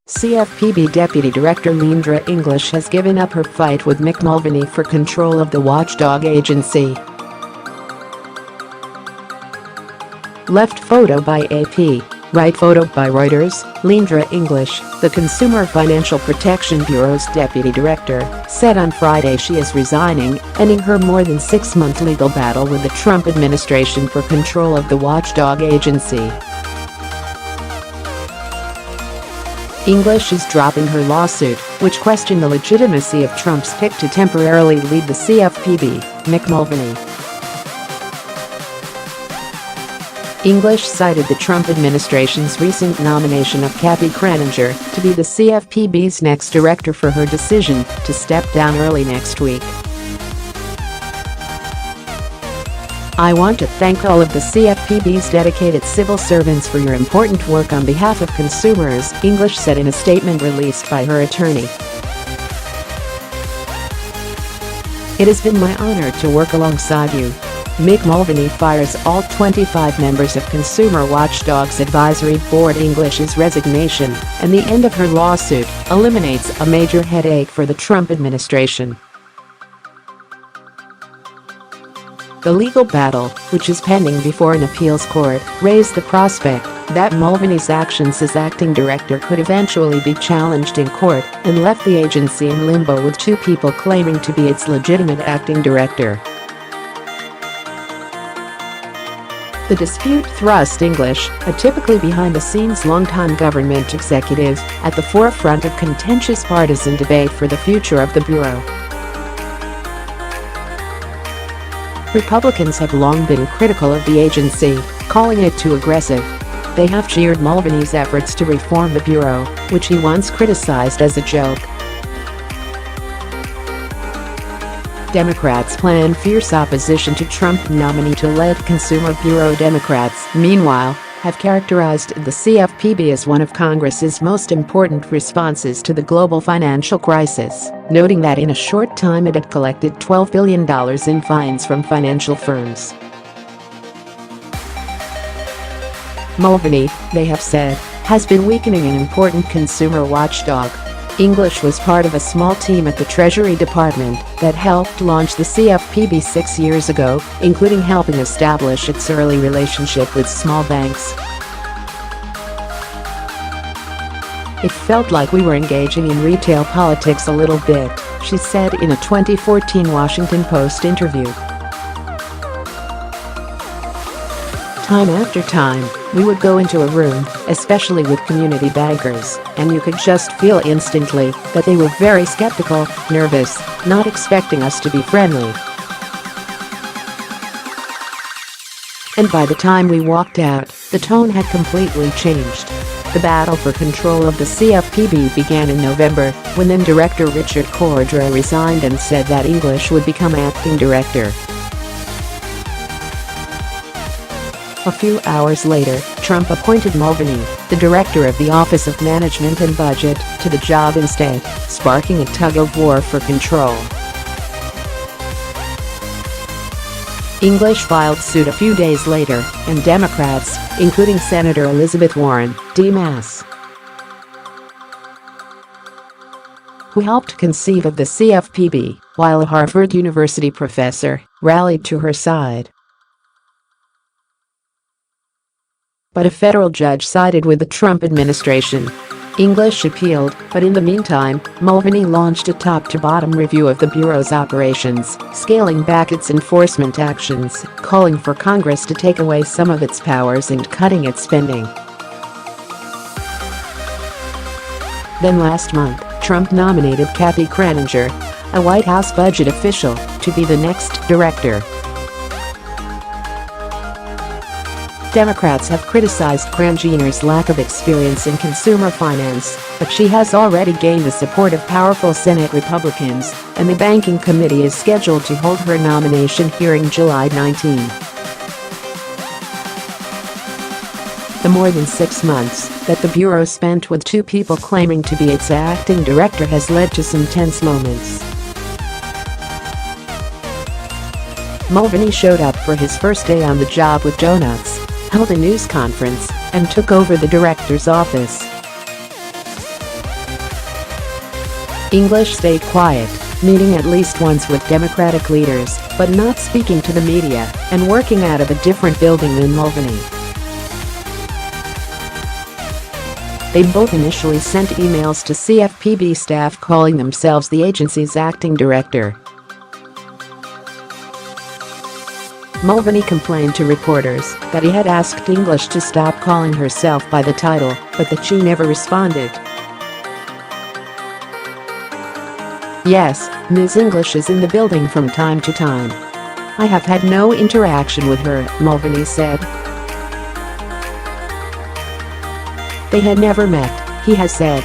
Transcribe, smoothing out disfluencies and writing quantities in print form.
CFPB Deputy Director Leandra English has given up her fight with Mick Mulvaney for control of the watchdog agency. Left photo by AP. Right photo by Reuters. Leandra English, the Consumer Financial Protection Bureau's Deputy Director, said on Friday she is resigning, ending her more than 6-month legal battle with the Trump administration for control of the watchdog agency. English is dropping her lawsuit, which questioned the legitimacy of Trump's pick to temporarily lead the CFPB, Mick Mulvaney. English cited the Trump administration's recent nomination of Kathy Kraninger to be the CFPB's next director for her decision to step down early next week. "I want to thank all of the CFPB's dedicated civil servants for your important work on behalf of consumers," English said in a statement released by her attorney. "It has been my honor to work alongside you." Mick Mulvaney fires all 25 members of Consumer Watchdog's Advisory Board. English's resignation and the end of her lawsuit eliminates a major headache for the Trump administration. The legal battle, which is pending before an appeals court, raised the prospect that Mulvaney's actions as acting director could eventually be challenged in court and left the agency in limbo with 2 people claiming to be its legitimate acting director. The dispute thrust English, a typically behind-the-scenes longtime government executive, at the forefront of contentious partisan debate for the future of the Bureau. Republicans have long been critical of the agency, calling it too aggressive. They have cheered Mulvaney's efforts to reform the Bureau, which he once criticized as a joke. Democrats plan fierce opposition to Trump nominee to lead Consumer Bureau. Democrats, meanwhile, have characterized the CFPB as one of Congress's most important responses to the global financial crisis, noting that in a short time it had collected $12 billion in fines from financial firms. Mulvaney, they have said, has been weakening an important consumer watchdog. English was part of a small team at the Treasury Department that helped launch the CFPB 6 years ago, including helping establish its early relationship with small banks. "It felt like we were engaging in retail politics a little bit," she said in a 2014 Washington Post interview. "Time after time, we would go into a room, especially with community bankers, and you could just feel instantly that they were very skeptical, nervous, not expecting us to be friendly. And by the time we walked out, the tone had completely changed." The battle for control of the CFPB began in November, when then Director Richard Cordray resigned and said that English would become acting director. A few hours later, Trump appointed Mulvaney, the director of the Office of Management and Budget, to the job instead, sparking a tug-of-war for control. English filed suit a few days later, and Democrats, including Senator Elizabeth Warren, D.Mass., who helped conceive of the CFPB, while a Harvard University professor, rallied to her side. But a federal judge sided with the Trump administration. English appealed, but in the meantime, Mulvaney launched a top-to-bottom review of the Bureau's operations, scaling back its enforcement actions, calling for Congress to take away some of its powers and cutting its spending. Then last month, Trump nominated Kathy Kraninger, a White House budget official, to be the next director. Democrats have criticized Kraninger's lack of experience in consumer finance, but she has already gained the support of powerful Senate Republicans, and the Banking Committee is scheduled to hold her nomination hearing July 19. The more than 6 months that the Bureau spent with 2 people claiming to be its acting director has led to some tense moments. Mulvaney showed up for his first day on the job with donuts, held a news conference, and took over the director's office. English stayed quiet, meeting at least once with Democratic leaders, but not speaking to the media, and working out of a different building than Mulvaney. They both initially sent emails to CFPB staff calling themselves the agency's acting director. Mulvaney complained to reporters that he had asked English to stop calling herself by the title, but that she never responded. "Yes, Ms. English is in the building from time to time. I have had no interaction with her," Mulvaney said. They had never met, he has said.